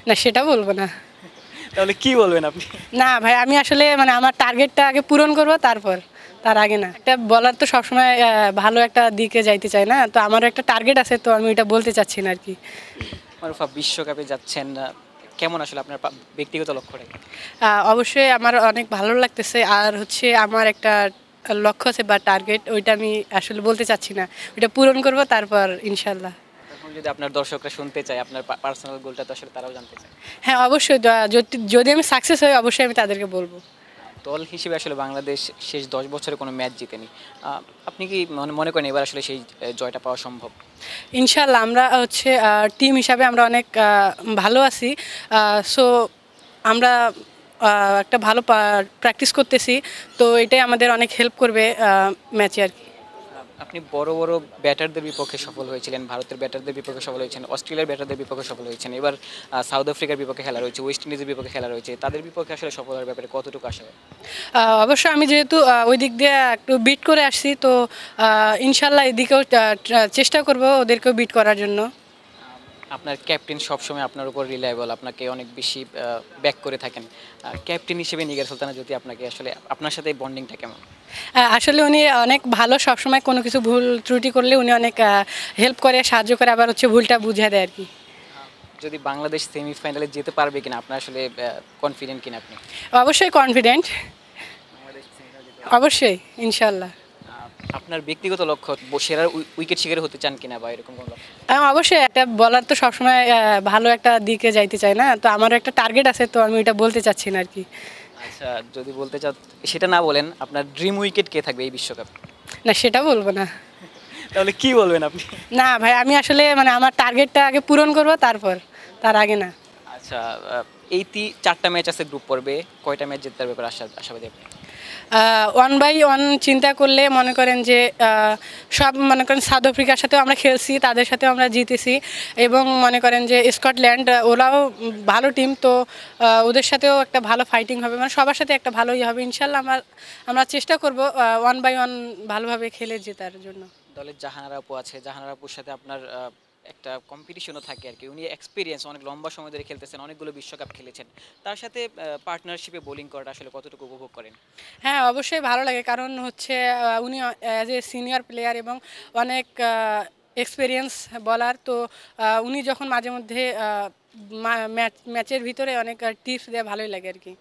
না সেটা বলবো না। তাহলে কি বলবেন আপনি? না ভাই, আমি আসলে মানে আমার টার্গেটটা আগে পূরণ করব, তারপর তার আগে না। একটা বলার তো সবসময় ভালো একটা দিকে যাইতে চাই না, তো আমারও একটা টার্গেট আছে, তো আমি এটা বলতে চাচ্ছি না আর কি। মারুফা, বিশ্বকাপে যাচ্ছেন, কেমন আসলে আপনার ব্যক্তিগত লক্ষ্যটা কি? অবশ্যই আমার অনেক ভালো লাগতেছে, আর হচ্ছে আমার একটা লক্ষ্য আছে বা টার্গেট, ওইটা আমি আসলে বলতে চাচ্ছি না, ওইটা পূরণ করব তারপর ইনশাল্লাহ। এখন যদি আপনার দর্শকরা শুনতে চায় আপনার পার্সোনাল গোলটা, তো আসলে তারাও জানতে চায়। হ্যাঁ অবশ্যই, যদি আমি সাকসেস হই অবশ্যই আমি তাদেরকে বলবো। দল হিসেবে আসলে বাংলাদেশ শেষ 10 বছরে কোনো ম্যাচ জিতেনি। আপনি কি মনে করেন এবার আসলে সেই জয়টা পাওয়া সম্ভব? ইনশাল্লাহ আমরা হচ্ছে টিম হিসাবে আমরা অনেক ভালো আছি। সো আমরা একটা ভালো প্র্যাকটিস করতেছি, তো এটাই আমাদের অনেক হেল্প করবে ম্যাচে আর কি। আপনি বড় বড় ব্যাটারদের বিপক্ষে সফল হয়েছিলেন, ভারতের ব্যাটারদের বিপক্ষে সফল হয়েছেন, অস্ট্রেলিয়ার ব্যাটারদের বিপক্ষে সফল হয়েছেন, এবার সাউথ আফ্রিকার বিপক্ষে খেলা রয়েছে, ওয়েস্ট ইন্ডিজের বিপক্ষে খেলা রয়েছে, তাদের বিপক্ষে আসলে সফল হওয়ার ব্যাপারে কতটুকু আশা? অবশ্যই আমি যেহেতু ওই দিক দিয়ে একটু বিট করে আসছি, তো ইনশাল্লাহ এদিকেও চেষ্টা করব ওদেরকেও বিট করার জন্য। আপনার ক্যাপ্টেন সবসময় আপনার উপর রিলায়েবল, আপনাকে অনেক বেশি ব্যাক করে থাকেন। ক্যাপ্টেন হিসেবে নিগার সুলতানা যদি আপনাকে আসলে আপনার সাথে বন্ডিংটা কেমন? আসলে উনি অনেক ভালো, সবসময় কোনো কিছু ভুল ত্রুটি করলে উনি অনেক হেল্প করে, সাহায্য করে, আবার হচ্ছে ভুলটা বুঝিয়ে দেয় আর কি। যদি বাংলাদেশ সেমিফাইনালে যেতে পারবে কিনা আপনার আসলে কনফিডেন্ট কিনা আপনি? অবশ্যই কনফিডেন্ট, অবশ্যই ইনশাল্লাহ। আপনার ব্যক্তিগত লক্ষ্য সেরা উইকেট শিকার হতে চান কিনা বা এরকম কোনো লক্ষ্য? অবশ্যই, একটা বলার তো সবসময় ভালো একটা দিকে যাইতে চাই না, তো আমারও একটা টার্গেট আছে, তো আমি এটা বলতে চাচ্ছি না আর কি। আচ্ছা, যদি বলতে চাও সেটা না বলেন, আপনার ড্রিম উইকেট কে থাকবে এই বিশ্বকাপে? না সেটা বলবো না। তাহলে কি বলবেন আপনি? না ভাই, আমি আসলে মানে আমার টার্গেটটা আগে পূরণ করব, তারপর তার আগে না। আচ্ছা, এই 4টা ম্যাচ আছে গ্রুপ পর্বে, কয়টা ম্যাচ জেতার ব্যাপারে আশাবাদী আপনি? 1/1 চিন্তা করলে মনে করেন যে সব মনে করেন সাউথ আফ্রিকার সাথেও আমরা খেলছি, তাদের সাথেও আমরা জিতেছি, এবং মনে করেন যে স্কটল্যান্ড ওরাও ভালো টিম, তো ওদের সাথেও একটা ভালো ফাইটিং হবে, মানে সবার সাথে একটা ভালো ইয়ে হবে ইনশাল্লাহ। আমরা চেষ্টা করব 1/1 ভালোভাবে খেলে জেতার জন্য। দলের জাহানারা আপু আছে, জাহানারা আপুর সাথে আপনার একটা কম্পিটিশনও থাকে আর কি। উনি এক্সপিরিয়েন্স, অনেক লম্বা সময় ধরে খেলতেছেন, অনেকগুলো বিশ্বকাপ খেলেছেন। তার সাথে পার্টনারশিপে বোলিং করাটা আসলে কতটুকু উপভোগ করেন? হ্যাঁ অবশ্যই ভালো লাগে, কারণ হচ্ছে উনি অ্যাজ এ সিনিয়র প্লেয়ার এবং অনেক এক্সপিরিয়েন্স বলার, তো উনি যখন মাঝে মধ্যে ম্যাচের ভিতরে অনেক টিপস দেয়, ভালোই লাগে আর কি।